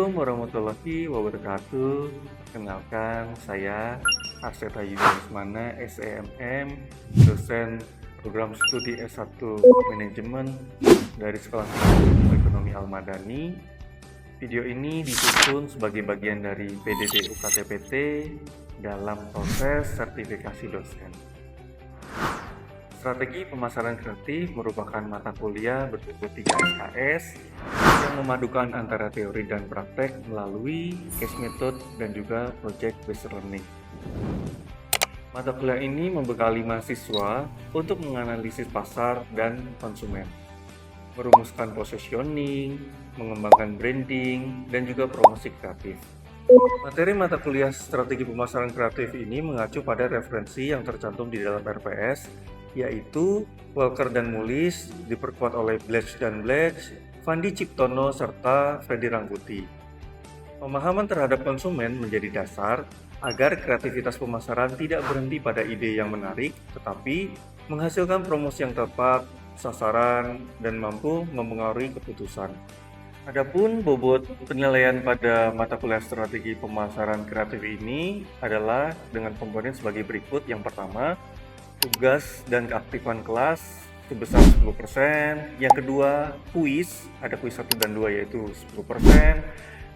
Assalamualaikum warahmatullahi wabarakatuh. Perkenalkan, saya Arseta Yudhismana, SEMM, dosen program studi S1 Manajemen dari Sekolah Ilmu Ekonomi Al-Madani. Video ini disusun sebagai bagian dari PDD UKT-PT dalam proses sertifikasi dosen. Strategi pemasaran kreatif merupakan mata kuliah berbentuk 3 SKS yang memadukan antara teori dan praktek melalui case method dan juga project based learning. Mata kuliah ini membekali mahasiswa untuk menganalisis pasar dan konsumen, merumuskan positioning, mengembangkan branding, dan juga promosi kreatif. Materi mata kuliah strategi pemasaran kreatif ini mengacu pada referensi yang tercantum di dalam RPS, yaitu Walker dan Mullis, diperkuat oleh Bletch dan Bletch, Fandi Ciptono, serta Freddy Rangkuti. Pemahaman terhadap konsumen menjadi dasar agar kreativitas pemasaran tidak berhenti pada ide yang menarik, tetapi menghasilkan promosi yang tepat, sasaran, dan mampu mempengaruhi keputusan. Adapun bobot penilaian pada mata kuliah strategi pemasaran kreatif ini adalah dengan komponen sebagai berikut. Yang pertama, tugas dan keaktifan kelas sebesar 10%. Yang kedua, kuis, ada kuis 1 dan 2 yaitu 10%.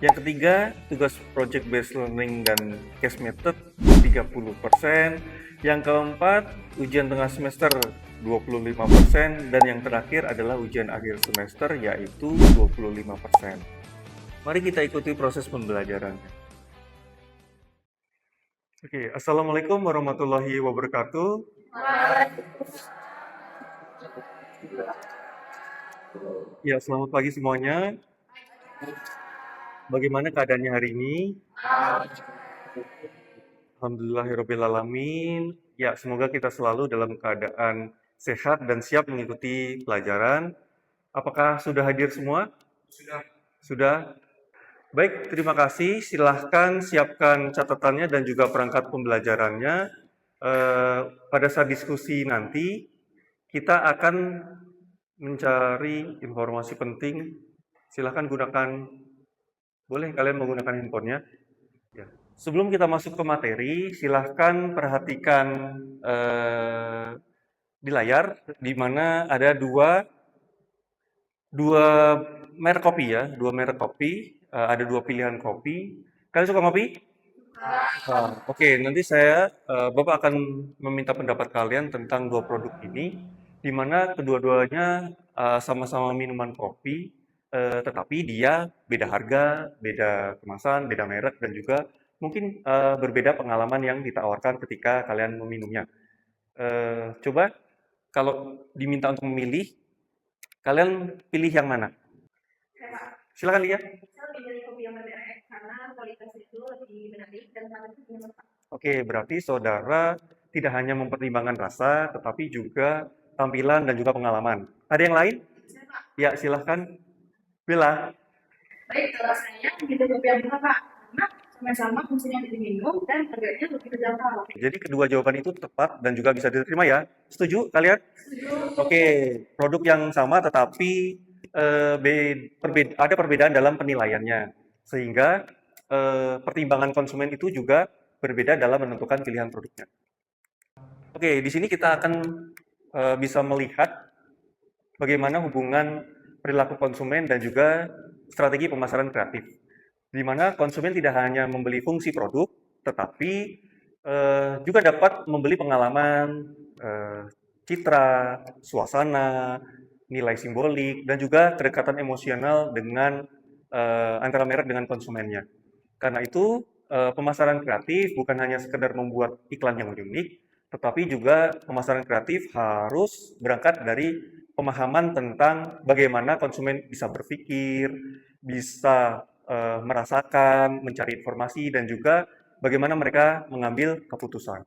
Yang ketiga, tugas project based learning dan case method 30%. Yang keempat, ujian tengah semester 25%, dan yang terakhir adalah ujian akhir semester yaitu 25%. Mari kita ikuti proses pembelajaran. Oke, Assalamualaikum warahmatullahi wabarakatuh. Ya, selamat pagi semuanya. Bagaimana keadaannya hari ini? Alhamdulillahirrabbilalamin. Ya, semoga kita selalu dalam keadaan sehat dan siap mengikuti pelajaran. Apakah sudah hadir semua? Sudah? Baik, terima kasih. Silahkan siapkan catatannya dan juga perangkat pembelajarannya. Pada saat diskusi nanti, kita akan mencari informasi penting. Silahkan boleh kalian menggunakan handphonenya. Ya. Sebelum kita masuk ke materi, silahkan perhatikan di layar, di mana ada dua merek kopi ya, ada dua pilihan kopi. Kalian suka kopi? Oke, nanti Bapak akan meminta pendapat kalian tentang dua produk ini, di mana kedua-duanya sama-sama minuman kopi, tetapi dia beda harga, beda kemasan, beda merek, dan juga mungkin berbeda pengalaman yang ditawarkan ketika kalian meminumnya. Coba kalau diminta untuk memilih, kalian pilih yang mana? Silakan lihat. Saya lebih milih kopi yang bermerek karena kualitasnya itu lebih menarik dan rasanya lebih lengkap. Oke, berarti saudara tidak hanya mempertimbangkan rasa, tetapi juga tampilan dan juga pengalaman. Ada yang lain? Saya Pak, Ya, silahkan. Bella. baik kalau saya begitu kopi yang murah Pak, karena sama-sama fungsinya diminum dan harganya lebih terjangkau. Jadi kedua jawaban itu tepat dan juga bisa diterima ya. Setuju kalian? Oke, produk yang sama tetapi ada perbedaan dalam penilaiannya. Sehingga pertimbangan konsumen itu juga berbeda dalam menentukan pilihan produknya. Oke, di sini kita akan bisa melihat bagaimana hubungan perilaku konsumen dan juga strategi pemasaran kreatif. Di mana konsumen tidak hanya membeli fungsi produk, tetapi juga dapat membeli pengalaman, citra, suasana, nilai simbolik, dan juga kedekatan emosional dengan antara merek dengan konsumennya. Karena itu, pemasaran kreatif bukan hanya sekedar membuat iklan yang unik, tetapi juga pemasaran kreatif harus berangkat dari pemahaman tentang bagaimana konsumen bisa berpikir, bisa merasakan, mencari informasi, dan juga bagaimana mereka mengambil keputusan.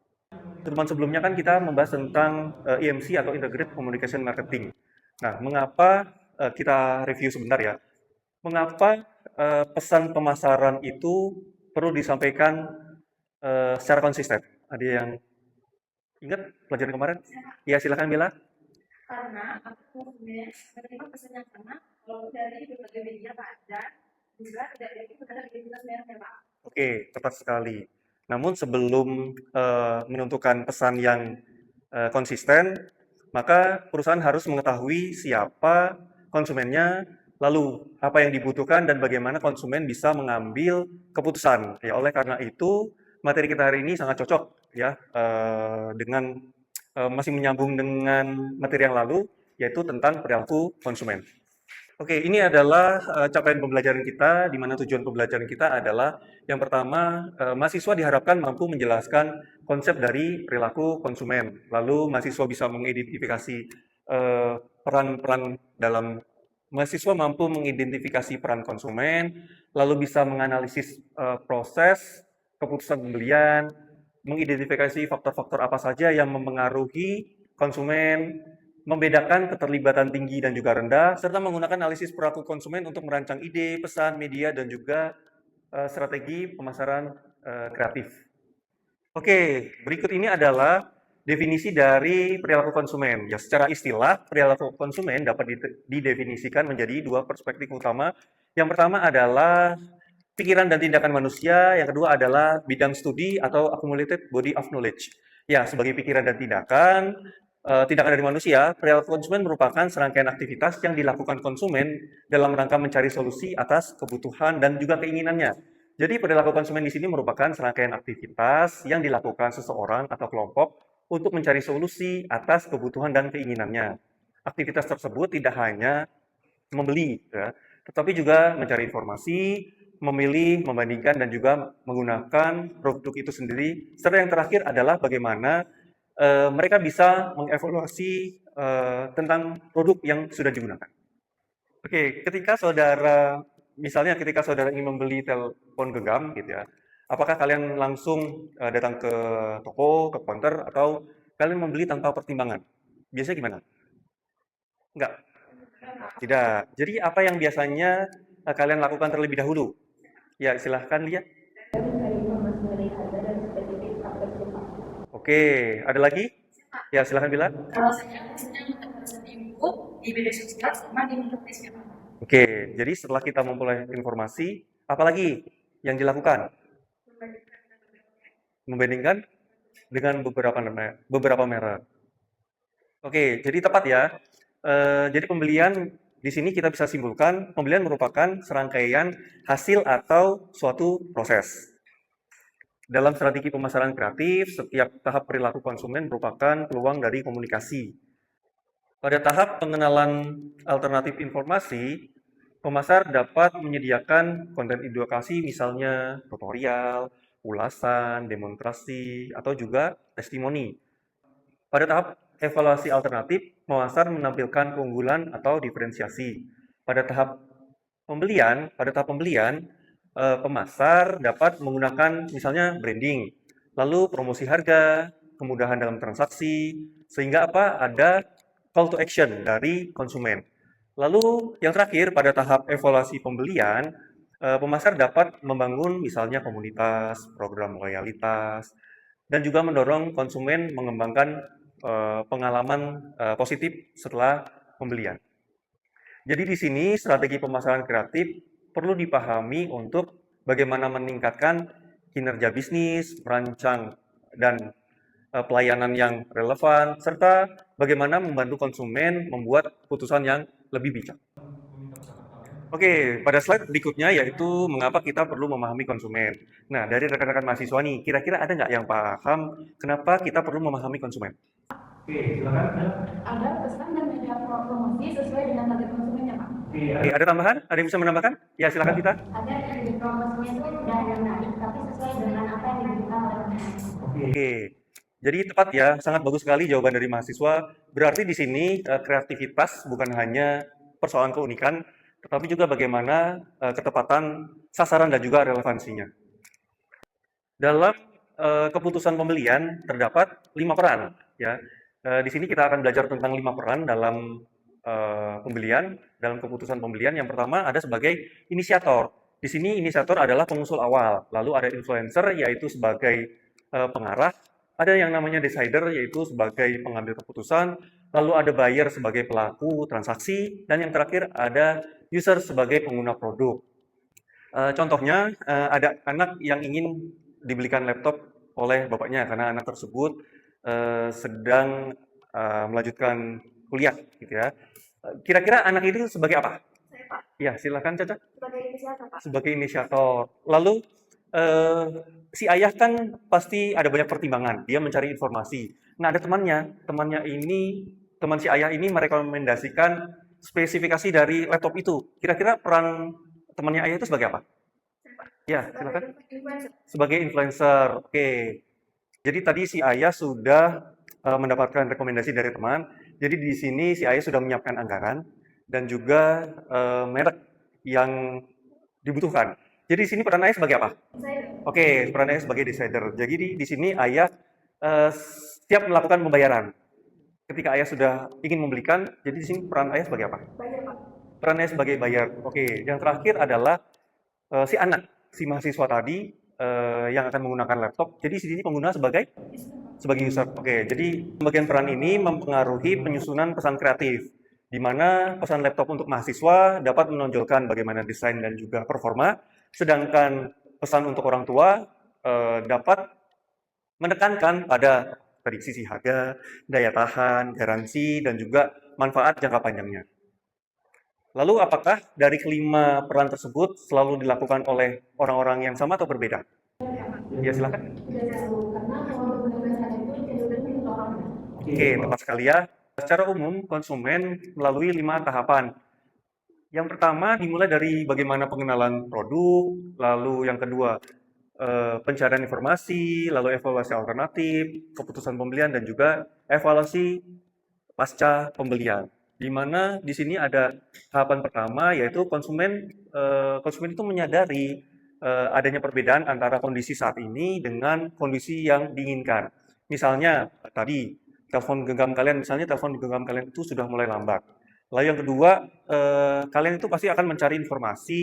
Pertemuan sebelumnya kan kita membahas tentang IMC atau Integrated Communication Marketing. Nah, mengapa kita review sebentar ya? Mengapa pesan pemasaran itu perlu disampaikan secara konsisten? Ada yang ingat pelajaran kemarin? Ya, silakan Bella. Karena aku sebenarnya menerima pesan yang sama kalau dari berbagai media Pak, dan juga tidak yakin terhadap identitas mereknya, Pak. Oke, tepat sekali. Namun sebelum menentukan pesan yang konsisten, maka perusahaan harus mengetahui siapa konsumennya, lalu apa yang dibutuhkan dan bagaimana konsumen bisa mengambil keputusan. Ya, oleh karena itu materi kita hari ini sangat cocok ya dengan masih menyambung dengan materi yang lalu, yaitu tentang perilaku konsumen. Oke, ini adalah capaian pembelajaran kita, di mana tujuan pembelajaran kita adalah yang pertama, mahasiswa diharapkan mampu menjelaskan konsep dari perilaku konsumen. Lalu mahasiswa bisa mengidentifikasi peran-peran dalam mahasiswa mampu mengidentifikasi peran konsumen, lalu bisa menganalisis proses keputusan pembelian, mengidentifikasi faktor-faktor apa saja yang mempengaruhi konsumen, membedakan keterlibatan tinggi dan juga rendah, serta menggunakan analisis perilaku konsumen untuk merancang ide, pesan, media, dan juga strategi pemasaran kreatif. Oke, berikut ini adalah definisi dari perilaku konsumen. Ya, secara istilah, perilaku konsumen dapat didefinisikan menjadi dua perspektif utama. Yang pertama adalah pikiran dan tindakan manusia, yang kedua adalah bidang studi atau accumulated body of knowledge. Ya, sebagai pikiran dan tindakan dari manusia, perilaku konsumen merupakan serangkaian aktivitas yang dilakukan konsumen dalam rangka mencari solusi atas kebutuhan dan juga keinginannya. Jadi perilaku konsumen di sini merupakan serangkaian aktivitas yang dilakukan seseorang atau kelompok untuk mencari solusi atas kebutuhan dan keinginannya. Aktivitas tersebut tidak hanya membeli, ya, tetapi juga mencari informasi, memilih, membandingkan, dan juga menggunakan produk itu sendiri. Serta yang terakhir adalah bagaimana mereka bisa mengevaluasi tentang produk yang sudah digunakan. Oke, misalnya ketika saudara ingin membeli telepon genggam gitu ya, apakah kalian langsung datang ke toko, ke counter, atau kalian membeli tanpa pertimbangan? Biasanya gimana? Enggak, tidak. Jadi apa yang biasanya kalian lakukan terlebih dahulu? Ya, silahkan lihat. Mencari informasi mengenai harga dan spesifik faktor perusahaan. Oke, ada lagi? Ya, silahkan bilang. Kalau saya biasanya nonton di YouTube, di media sosial, sama di marketplace, Pak. Oke, jadi setelah kita memperoleh informasi, apalagi yang dilakukan? Membandingkan dengan beberapa merek. Oke, jadi tepat ya. Jadi pembelian di sini kita bisa simpulkan, pembelian merupakan serangkaian hasil atau suatu proses. Dalam strategi pemasaran kreatif, setiap tahap perilaku konsumen merupakan peluang dari komunikasi. Pada tahap pengenalan alternatif informasi, pemasar dapat menyediakan konten edukasi misalnya tutorial, ulasan, demonstrasi, atau juga testimoni. Pada tahap evaluasi alternatif, pemasar menampilkan keunggulan atau diferensiasi. Pada tahap pembelian, pemasar dapat menggunakan misalnya branding, lalu promosi harga, kemudahan dalam transaksi, sehingga ada call to action dari konsumen. Lalu yang terakhir pada tahap evaluasi pembelian, pemasar dapat membangun misalnya komunitas, program loyalitas, dan juga mendorong konsumen mengembangkan pengalaman positif setelah pembelian. Jadi di sini strategi pemasaran kreatif perlu dipahami untuk bagaimana meningkatkan kinerja bisnis, merancang dan pelayanan yang relevan, serta bagaimana membantu konsumen membuat keputusan yang lebih bijak. Oke, pada slide berikutnya yaitu mengapa kita perlu memahami konsumen. Nah, dari rekan-rekan mahasiswa nih, kira-kira ada nggak yang paham kenapa kita perlu memahami konsumen? Oke, silakan. Ada pesan dan media promosi sesuai dengan target konsumennya, Pak. Oke, ada tambahan? Ada yang bisa menambahkan? Ya, silakan kita. Ada yang di promosinya itu tidak yang menarik, tapi sesuai dengan apa yang dibutuhkan oleh konsumen. Oke. Jadi tepat ya, sangat bagus sekali jawaban dari mahasiswa. Berarti di sini kreativitas bukan hanya persoalan keunikan, tetapi juga bagaimana ketepatan sasaran dan juga relevansinya. Dalam keputusan pembelian terdapat 5 peran. Ya, di sini kita akan belajar tentang 5 peran dalam pembelian, dalam keputusan pembelian. Yang pertama ada sebagai inisiator. Di sini inisiator adalah pengusul awal, lalu ada influencer yaitu sebagai pengarah, ada yang namanya decider yaitu sebagai pengambil keputusan, lalu ada buyer sebagai pelaku transaksi, dan yang terakhir ada user sebagai pengguna produk. Contohnya, ada anak yang ingin dibelikan laptop oleh bapaknya karena anak tersebut sedang melanjutkan kuliah, gitu ya. Kira-kira anak itu sebagai apa? Saya Pak, Ya, silakan Caca. sebagai inisiator Pak. Sebagai inisiator. Lalu eh, si ayah kan pasti ada banyak pertimbangan. Dia mencari informasi. Nah, ada temannya ini, teman si ayah ini merekomendasikan spesifikasi dari laptop itu. Kira-kira peran temannya ayah itu sebagai apa? Saya Pak, Ya, sebagai silakan. influencer. Sebagai influencer. Oke. Jadi tadi si ayah sudah mendapatkan rekomendasi dari teman. Jadi di sini si ayah sudah menyiapkan anggaran dan juga merek yang dibutuhkan. Jadi di sini peran ayah sebagai apa? Saya Oke, peran ayah sebagai decider. Jadi di sini ayah siap melakukan pembayaran. Ketika ayah sudah ingin membelikan, jadi di sini peran ayah sebagai apa? bayar Pak. Peran ayah sebagai bayar. Oke, yang terakhir adalah si anak, si mahasiswa tadi yang akan menggunakan laptop. Jadi di sini pengguna sebagai user. Oke, jadi bagian peran ini mempengaruhi penyusunan pesan kreatif, di mana pesan laptop untuk mahasiswa dapat menonjolkan bagaimana desain dan juga performa, sedangkan pesan untuk orang tua dapat menekankan pada tadi sisi harga, daya tahan, garansi, dan juga manfaat jangka panjangnya. Lalu apakah dari kelima peran tersebut selalu dilakukan oleh orang-orang yang sama atau berbeda? Ya, silakan. Tidak selalu, karena kalau untuk benar-benar itu cenderung itu orang. Oke, tepat sekali ya. Secara umum, konsumen melalui 5 tahapan. Yang pertama dimulai dari bagaimana pengenalan produk, lalu yang kedua pencarian informasi, lalu evaluasi alternatif, keputusan pembelian, dan juga evaluasi pasca pembelian. Di mana di sini ada tahapan pertama yaitu konsumen itu menyadari adanya perbedaan antara kondisi saat ini dengan kondisi yang diinginkan. Misalnya tadi telepon genggam kalian itu sudah mulai lambat. Lalu yang kedua, kalian itu pasti akan mencari informasi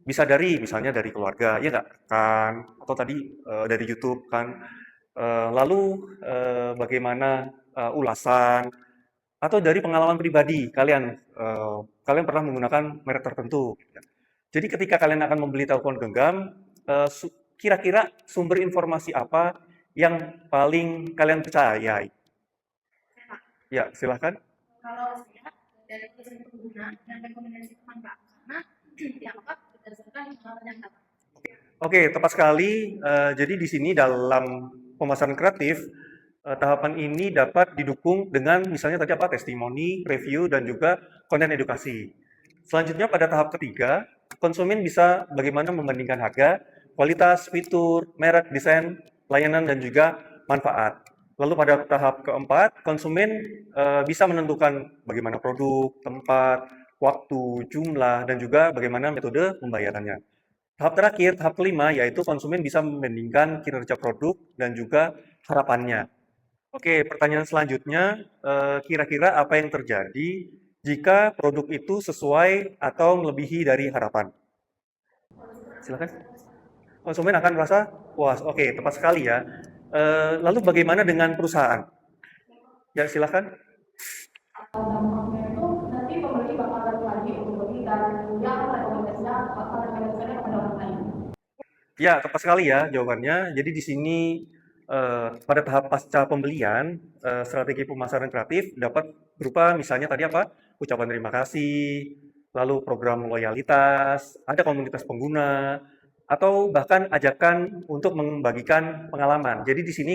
bisa dari misalnya dari keluarga, ya nggak kan? Atau tadi dari YouTube kan? Lalu bagaimana ulasan atau dari pengalaman pribadi kalian pernah menggunakan merek tertentu. Jadi ketika kalian akan membeli telepon genggam, kira-kira sumber informasi apa yang paling kalian percayai? Ya, silahkan. Kalau saya dari kesan pengguna dan rekomendasi teman Pak, karena dianggap berdasarkan pengalaman yang dapat. Oke, tepat sekali. Jadi di sini dalam pemasaran kreatif, tahapan ini dapat didukung dengan misalnya tadi apa, testimoni, review, dan juga konten edukasi. Selanjutnya pada tahap ketiga, konsumen bisa bagaimana membandingkan harga, kualitas, fitur, merek, desain, layanan, dan juga manfaat. Lalu pada tahap keempat, konsumen bisa menentukan bagaimana produk, tempat, waktu, jumlah, dan juga bagaimana metode pembayarannya. Tahap terakhir, tahap kelima, yaitu konsumen bisa membandingkan kinerja produk dan juga harapannya. Oke, pertanyaan selanjutnya, kira-kira apa yang terjadi jika produk itu sesuai atau melebihi dari harapan? Silakan. Konsumen akan merasa puas. Oke, tepat sekali ya. Lalu bagaimana dengan perusahaan? Ya, silakan. Dampaknya itu nanti pembeli bakal balik lagi untuk beli dan yang rekomendasinya kepada orang lain. Ya, tepat sekali ya jawabannya. Jadi di sini pada tahap pasca pembelian, strategi pemasaran kreatif dapat berupa misalnya tadi apa? Ucapan terima kasih, lalu program loyalitas, ada komunitas pengguna, atau bahkan ajakan untuk membagikan pengalaman. Jadi di sini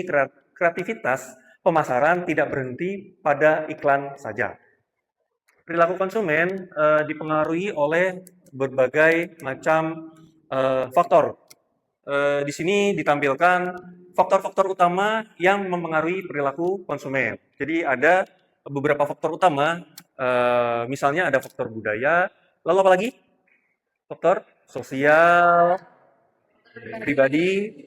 kreativitas pemasaran tidak berhenti pada iklan saja. Perilaku konsumen dipengaruhi oleh berbagai macam faktor. Di sini ditampilkan faktor-faktor utama yang mempengaruhi perilaku konsumen. Jadi ada beberapa faktor utama, misalnya ada faktor budaya, lalu apa lagi? Faktor sosial, pribadi,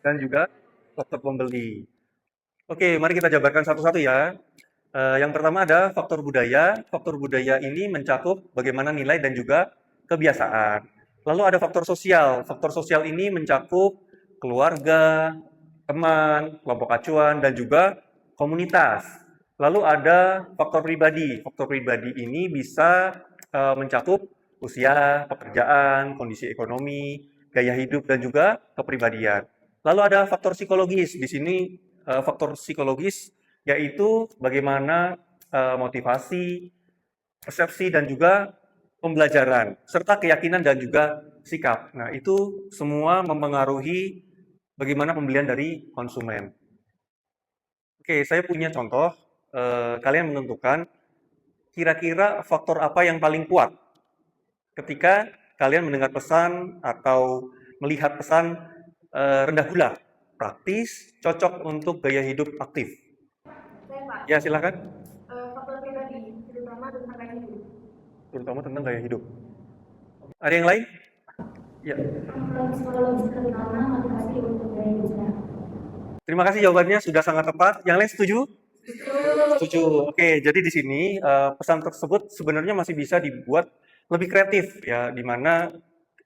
dan juga faktor pembeli. Oke, mari kita jabarkan satu-satu ya. Yang pertama ada faktor budaya. Faktor budaya ini mencakup bagaimana nilai dan juga kebiasaan. Lalu ada faktor sosial. Faktor sosial ini mencakup keluarga, teman, kelompok acuan, dan juga komunitas. Lalu ada faktor pribadi. Faktor pribadi ini bisa mencakup usia, pekerjaan, kondisi ekonomi, gaya hidup, dan juga kepribadian. Lalu ada faktor psikologis. Di sini faktor psikologis yaitu bagaimana motivasi, persepsi, dan juga pembelajaran, serta keyakinan dan juga sikap. Nah, itu semua mempengaruhi bagaimana pembelian dari konsumen. Oke, saya punya contoh. Kalian menentukan kira-kira faktor apa yang paling kuat ketika kalian mendengar pesan atau melihat pesan rendah gula, praktis, cocok untuk gaya hidup aktif. Saya Pak, Ya, silakan. faktor pribadi, terutama tentang gaya hidup. Terutama tentang gaya hidup. Ada yang lain? Ya. Psikologis terutama motivasi untuk gaya hidupnya. Terima kasih jawabannya sudah sangat tepat. Yang lain setuju? Setuju. Oke, jadi di sini pesan tersebut sebenarnya masih bisa dibuat lebih kreatif ya, di mana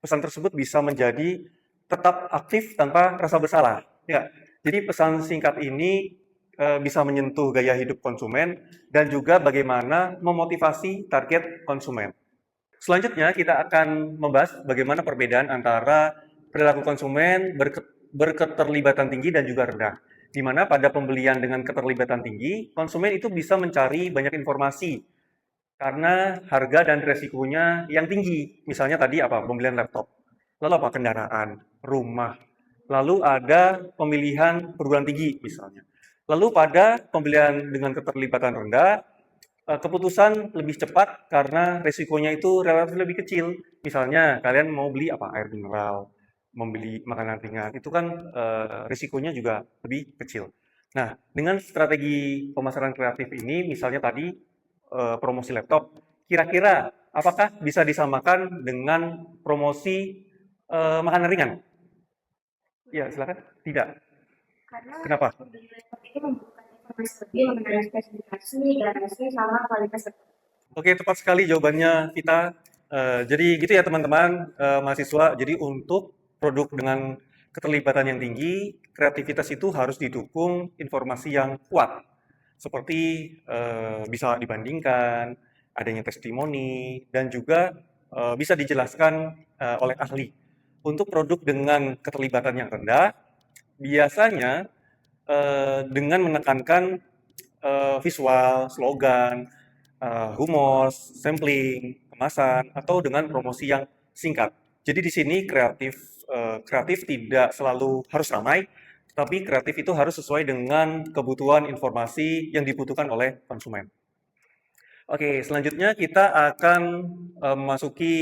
pesan tersebut bisa menjadi tetap aktif tanpa rasa bersalah. Ya, jadi pesan singkat ini bisa menyentuh gaya hidup konsumen dan juga bagaimana memotivasi target konsumen. Selanjutnya kita akan membahas bagaimana perbedaan antara perilaku konsumen berketerlibatan tinggi dan juga rendah. Di mana pada pembelian dengan keterlibatan tinggi, konsumen itu bisa mencari banyak informasi karena harga dan resikonya yang tinggi. Misalnya tadi apa? Pembelian laptop. Lalu apa? Kendaraan, rumah. Lalu ada pemilihan perguruan tinggi misalnya. Lalu pada pembelian dengan keterlibatan rendah, keputusan lebih cepat karena resikonya itu relatif lebih kecil. Misalnya kalian mau beli apa? Air mineral, membeli makanan ringan, itu kan risikonya juga lebih kecil. Nah, dengan strategi pemasaran kreatif ini, misalnya tadi promosi laptop, kira-kira apakah bisa disamakan dengan promosi makanan ringan? Ya, silakan. Tidak. Karena Kenapa? pembeli laptop itu membutuhkan informasi lebih mengenai spesifikasi, garansi, sama kualitas laptop. Oke, tepat sekali jawabannya Vita. Jadi gitu ya teman-teman mahasiswa. Jadi untuk produk dengan keterlibatan yang tinggi, kreativitas itu harus didukung informasi yang kuat. Seperti bisa dibandingkan, adanya testimoni, dan juga bisa dijelaskan oleh ahli. Untuk produk dengan keterlibatan yang rendah, biasanya dengan menekankan visual, slogan, humor, sampling, kemasan, atau dengan promosi yang singkat. Jadi di sini kreatif tidak selalu harus ramai, tapi kreatif itu harus sesuai dengan kebutuhan informasi yang dibutuhkan oleh konsumen. Oke, selanjutnya kita akan memasuki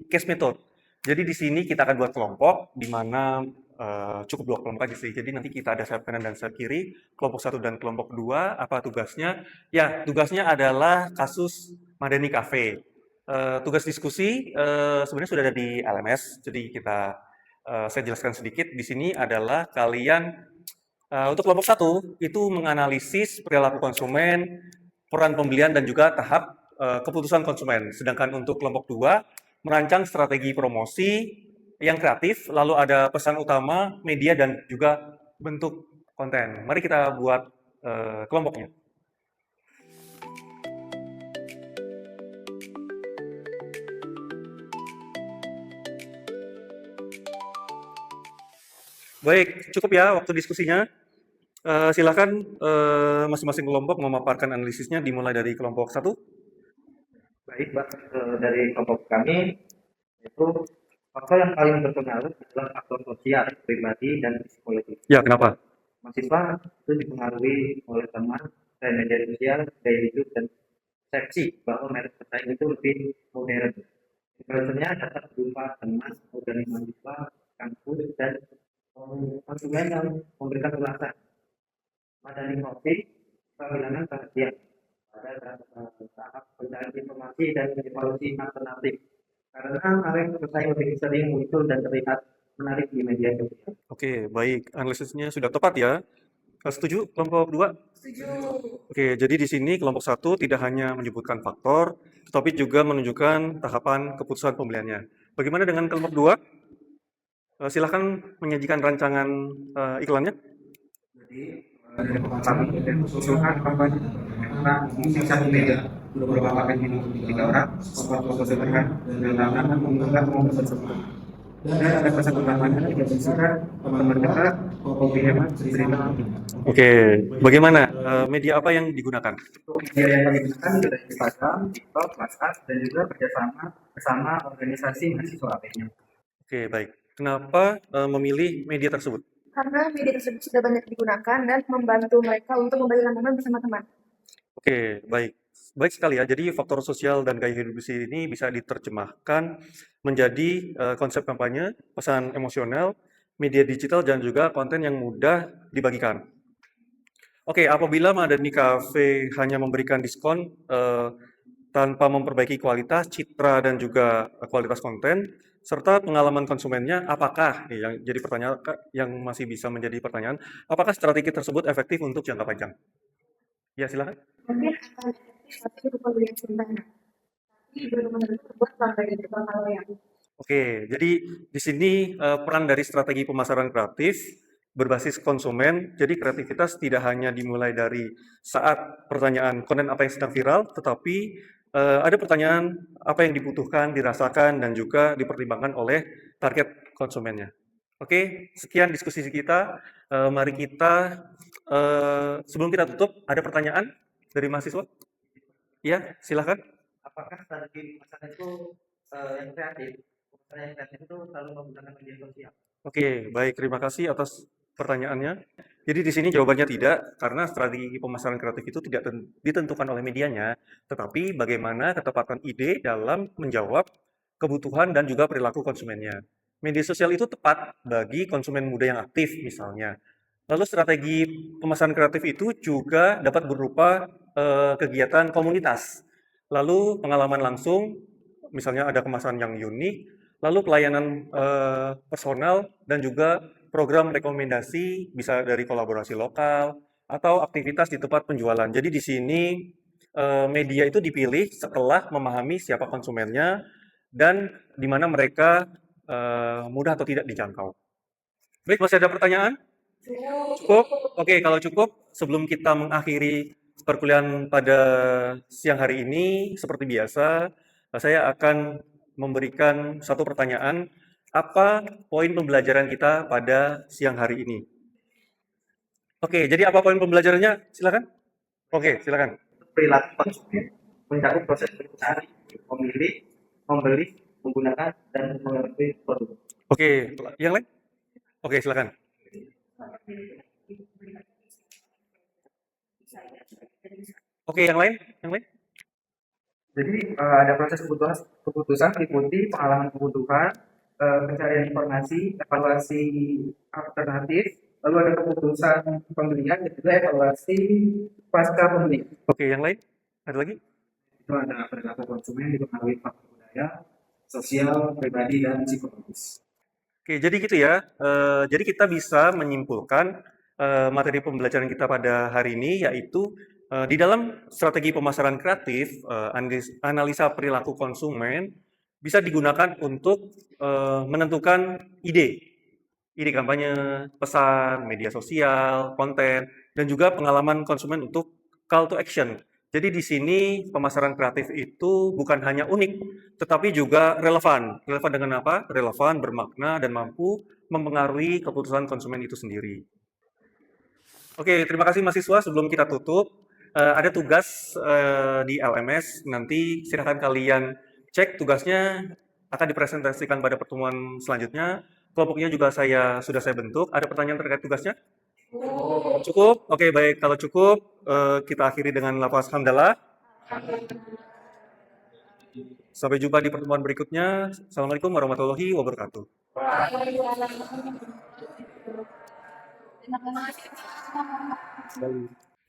case method. Jadi di sini kita akan buat kelompok, di mana cukup 2 kelompok aja sih. Jadi nanti kita ada sayap kanan dan sayap kiri, kelompok 1 dan kelompok 2. Apa tugasnya? Ya, tugasnya adalah kasus Madani Cafe. Tugas diskusi sebenarnya sudah ada di LMS, jadi saya jelaskan sedikit. Di sini adalah kalian untuk kelompok 1 itu menganalisis perilaku konsumen, peran pembelian, dan juga tahap keputusan konsumen. Sedangkan untuk kelompok 2 merancang strategi promosi yang kreatif, lalu ada pesan utama, media, dan juga bentuk konten. Mari kita buat kelompoknya. Baik, cukup ya waktu diskusinya. Silakan masing-masing kelompok memaparkan analisisnya, dimulai dari kelompok 1. Baik, Mbak. Dari kelompok kami, itu faktor yang paling berpengaruh adalah faktor sosial, pribadi, dan psikologis. Ya, kenapa? Mahasiswa itu dipengaruhi oleh teman, dan media sosial, gaya hidup, dan persepsi bahwa merek pesaing itu lebih modern. Influencernya dapat berupa teman, organisasi mahasiswa, kampus, dan konsumen yang memberikan ulasan. Madani Kopi, penghilangan perhatian pada tahap pencarian informasi dan evaluasi alternatif. Karena merek pesaing lebih sering muncul dan terlihat menarik di media sosial. Oke, baik. Analisisnya sudah tepat ya. Setuju kelompok 2? Setuju. Oke, jadi di sini kelompok 1 tidak hanya menyebutkan faktor, tetapi juga menunjukkan tahapan keputusan pembeliannya. Bagaimana dengan kelompok 2? Silahkan menyajikan rancangan iklannya. Jadi dari kami dan usulkan kampanye karena musik satu meja beberapa paket minum untuk 3 orang, foto sederhana, dan tangan mengunggah momen tersebut. Dan ada pesan utamanya tidak bisa teman dekat, kopi hemat, cerita. Oke, bagaimana media apa yang digunakan? Media yang kami gunakan adalah Instagram, TikTok, WhatsApp, dan juga kerjasama bersama organisasi mahasiswa lainnya. Oke, baik. Kenapa memilih media tersebut? Karena media tersebut sudah banyak digunakan dan membantu mereka untuk membagikan momen bersama teman. Oke, baik. Baik sekali ya. Jadi faktor sosial dan gaya hidup bersih ini bisa diterjemahkan menjadi konsep kampanye, pesan emosional, media digital, dan juga konten yang mudah dibagikan. Oke, apabila Madani Cafe hanya memberikan diskon tanpa memperbaiki kualitas, citra, dan juga kualitas konten, serta pengalaman konsumennya, apakah nih yang jadi pertanyaan yang masih bisa menjadi pertanyaan, apakah strategi tersebut efektif untuk jangka panjang? Ya, silakan. Mungkin akan efektif tapi berupa yang sebenarnya. Tapi benar-benar terbuat dari beberapa yang Oke, jadi di sini peran dari strategi pemasaran kreatif berbasis konsumen. Jadi kreativitas tidak hanya dimulai dari saat pertanyaan konten apa yang sedang viral, tetapi ada pertanyaan apa yang dibutuhkan, dirasakan, dan juga dipertimbangkan oleh target konsumennya. Oke, sekian diskusi kita. Mari kita sebelum kita tutup, ada pertanyaan dari mahasiswa? Ya, silakan. Apakah strategi pemasaran itu yang kreatif? Pemasaran yang kreatif itu selalu menggunakan media sosial. Oke, baik. Terima kasih atas pertanyaannya. Jadi di sini jawabannya tidak, karena strategi pemasaran kreatif itu tidak ditentukan oleh medianya, tetapi bagaimana ketepatan ide dalam menjawab kebutuhan dan juga perilaku konsumennya. Media sosial itu tepat bagi konsumen muda yang aktif misalnya. Lalu strategi pemasaran kreatif itu juga dapat berupa kegiatan komunitas. Lalu pengalaman langsung, misalnya ada kemasan yang unik, lalu pelayanan personal, dan juga program rekomendasi bisa dari kolaborasi lokal atau aktivitas di tempat penjualan. Jadi di sini media itu dipilih setelah memahami siapa konsumennya dan di mana mereka mudah atau tidak dijangkau. Baik, masih ada pertanyaan? Cukup? Oke, kalau cukup, sebelum kita mengakhiri perkuliahan pada siang hari ini, seperti biasa, saya akan memberikan satu pertanyaan. Apa poin pembelajaran kita pada siang hari ini? Oke, jadi apa poin pembelajarannya? Silakan. Oke, silakan. Perilaku konsumen mencakup proses mencari, memilih, membeli, menggunakan, dan mengerti produk. Oke, yang lain? Oke, silakan. Oke, yang lain? Yang lain? Jadi ada proses keputusan meliputi pengalaman kebutuhan, pencarian informasi, evaluasi alternatif, lalu ada keputusan pembelian dan juga evaluasi pasca pembeli. Oke, yang lain? Ada lagi? Itu ada perilaku konsumen dipengaruhi faktor budaya, sosial, pribadi, dan psikologis. Oke, jadi gitu ya. Jadi kita bisa menyimpulkan materi pembelajaran kita pada hari ini, yaitu di dalam strategi pemasaran kreatif, analisa perilaku konsumen bisa digunakan untuk menentukan ide kampanye, pesan, media sosial, konten, dan juga pengalaman konsumen untuk call to action. Jadi di sini pemasaran kreatif itu bukan hanya unik, tetapi juga relevan. Relevan dengan apa? Relevan, bermakna, dan mampu mempengaruhi keputusan konsumen itu sendiri. Oke, terima kasih mahasiswa. Sebelum kita tutup, ada tugas di LMS. Nanti silakan kalian cek tugasnya, akan dipresentasikan pada pertemuan selanjutnya. Kelompoknya juga sudah saya bentuk. Ada pertanyaan terkait tugasnya? Cukup? Oke, baik. Kalau cukup, kita akhiri dengan lafaz hamdalah. Sampai jumpa di pertemuan berikutnya. Assalamualaikum warahmatullahi wabarakatuh.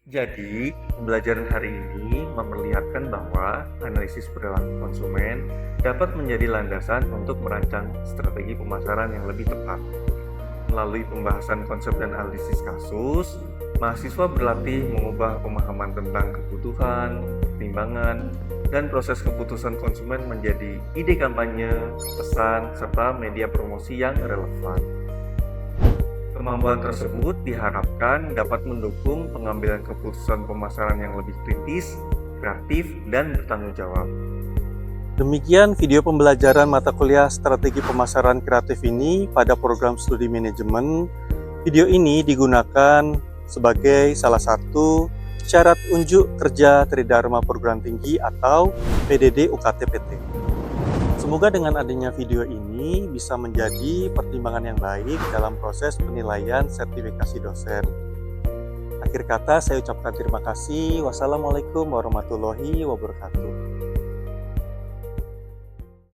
Jadi, pembelajaran hari ini memperlihatkan bahwa analisis perilaku konsumen dapat menjadi landasan untuk merancang strategi pemasaran yang lebih tepat. Melalui pembahasan konsep dan analisis kasus, mahasiswa berlatih mengubah pemahaman tentang kebutuhan, pertimbangan, dan proses keputusan konsumen menjadi ide kampanye, pesan, serta media promosi yang relevan. Kemampuan tersebut diharapkan dapat mendukung pengambilan keputusan pemasaran yang lebih kritis, kreatif, dan bertanggung jawab. Demikian video pembelajaran mata kuliah strategi pemasaran kreatif ini pada program studi manajemen. Video ini digunakan sebagai salah satu syarat unjuk kerja Tridharma Perguruan Tinggi atau PDD UKT-PT. Semoga dengan adanya video ini bisa menjadi pertimbangan yang baik dalam proses penilaian sertifikasi dosen. Akhir kata saya ucapkan terima kasih. Wassalamualaikum warahmatullahi wabarakatuh.